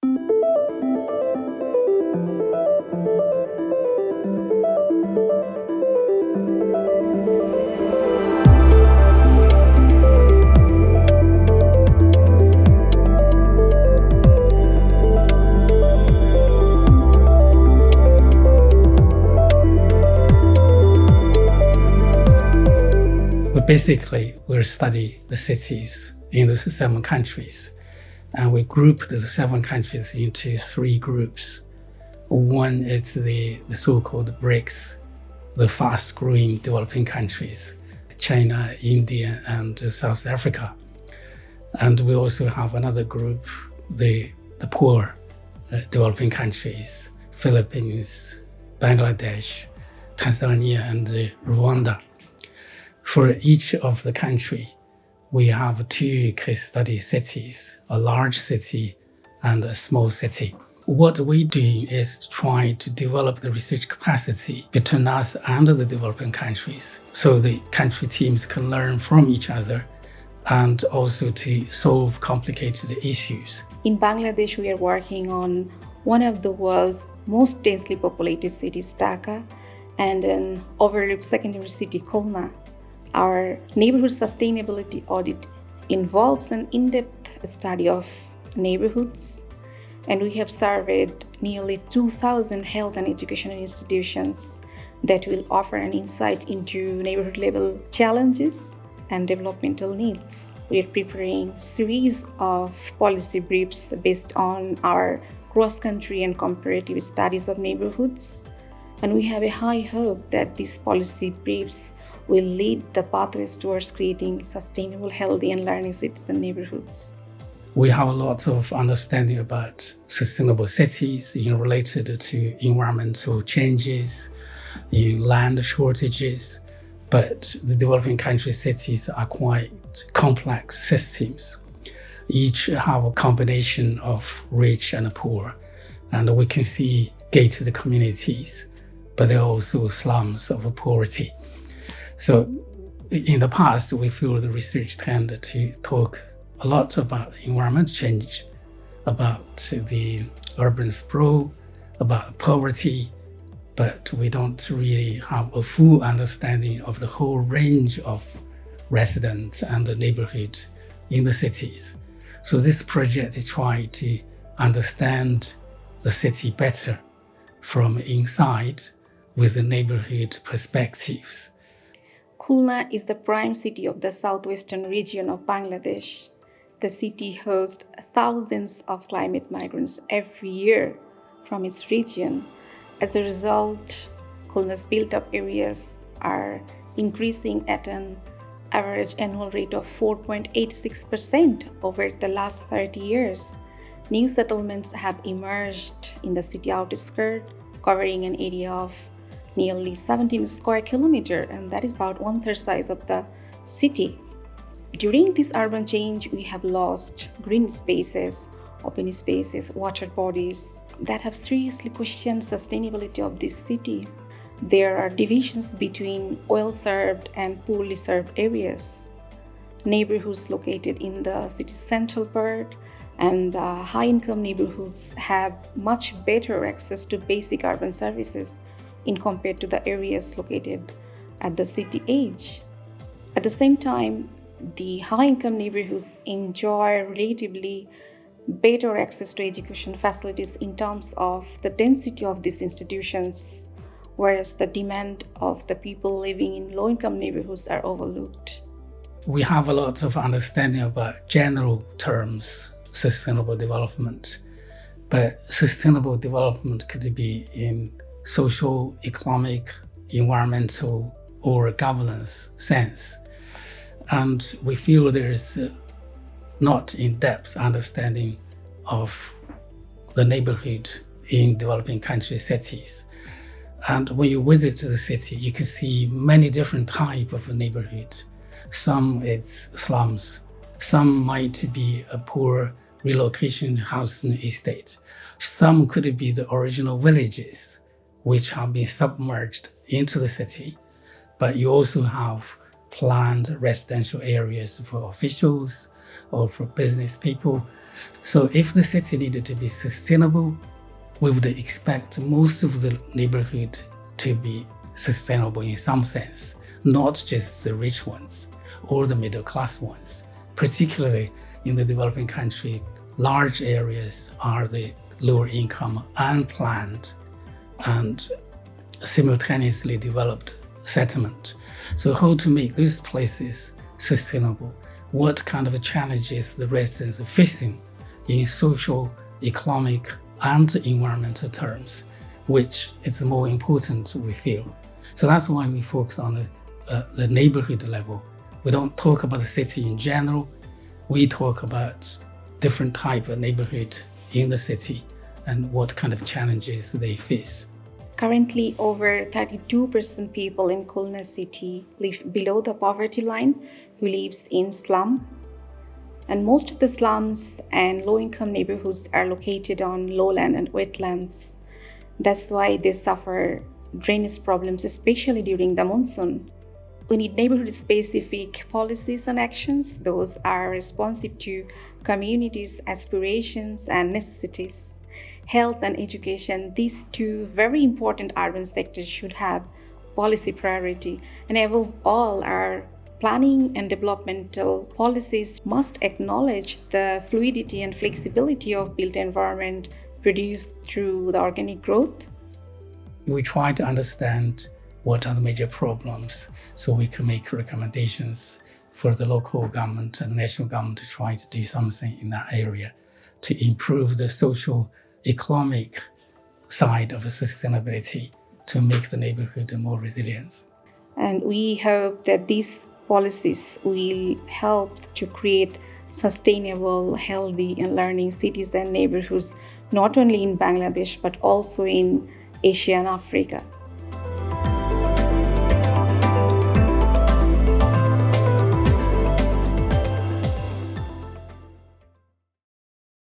But basically, we study the cities in the 7 countries, and we group the 7 countries into 3 groups. One is the so-called BRICS, the fast-growing developing countries, China, India, and South Africa. And we also have another group, the poor developing countries, Philippines, Bangladesh, Tanzania, and Rwanda. For each of the country, we have 2 case study cities, a large city and a small city. What we do is try to develop the research capacity between us and the developing countries, so the country teams can learn from each other and also to solve complicated issues. In Bangladesh, we are working on one of the world's most densely populated cities, Dhaka, and an overlooked secondary city, Khulna. Our neighborhood sustainability audit involves an in-depth study of neighborhoods, and we have surveyed nearly 2,000 health and educational institutions that will offer an insight into neighborhood level challenges and developmental needs. We are preparing a series of policy briefs based on our cross-country and comparative studies of neighborhoods, and we have a high hope that these policy briefs will lead the pathways towards creating sustainable, healthy, and learning cities and neighborhoods. We have a lot of understanding about sustainable cities related to environmental changes, in land shortages, but the developing country cities are quite complex systems. Each have a combination of rich and poor, and we can see gated communities, but there are also slums of poverty. So in the past, we feel the research tended to talk a lot about environmental change, about the urban sprawl, about poverty, but we don't really have a full understanding of the whole range of residents and the neighborhood in the cities. So this project is trying to understand the city better from inside with the neighborhood perspectives. Khulna is the prime city of the southwestern region of Bangladesh. The city hosts thousands of climate migrants every year from its region. As a result, Khulna's built-up areas are increasing at an average annual rate of 4.86% over the last 30 years. New settlements have emerged in the city outskirts, covering an area of nearly 17 square kilometers, and that is about 1/3 size of the city. During this urban change, we have lost green spaces, open spaces, water bodies that have seriously questioned sustainability of this city. There are divisions between well-served and poorly served areas. Neighborhoods located in the city's central part and the high-income neighborhoods have much better access to basic urban services in compared to the areas located at the city edge. At the same time, the high-income neighborhoods enjoy relatively better access to education facilities in terms of the density of these institutions, whereas the demand of the people living in low-income neighborhoods are overlooked. We have a lot of understanding about general terms, sustainable development, but sustainable development could be in social, economic, environmental, or governance sense. And we feel there is not in-depth understanding of the neighborhood in developing country cities. And when you visit the city, you can see many different types of neighborhood. Some it's slums, some might be a poor relocation housing estate. Some could be the original villages which have been submerged into the city, but you also have planned residential areas for officials or for business people. So if the city needed to be sustainable, we would expect most of the neighborhood to be sustainable in some sense, not just the rich ones or the middle class ones. Particularly in the developing country, large areas are the lower income, unplanned, and simultaneously developed settlement. So how to make those places sustainable? What kind of challenges the residents are facing in social, economic, and environmental terms, which is more important, we feel. So that's why we focus on the neighborhood level. We don't talk about the city in general. We talk about different type of neighborhood in the city and what kind of challenges they face. Currently, over 32% people in Khulna city live below the poverty line, who lives in slum. And most of the slums and low-income neighborhoods are located on lowland and wetlands. That's why they suffer drainage problems, especially during the monsoon. We need neighborhood-specific policies and actions. Those are responsive to communities' aspirations and necessities. Health and education, these two very important urban sectors should have policy priority. And above all, our planning and developmental policies must acknowledge the fluidity and flexibility of built environment produced through the organic growth. We try to understand what are the major problems so we can make recommendations for the local government and national government to try to do something in that area to improve the social economic side of sustainability to make the neighborhood more resilient. And we hope that these policies will help to create sustainable, healthy, and learning cities and neighborhoods, not only in Bangladesh, but also in Asia and Africa.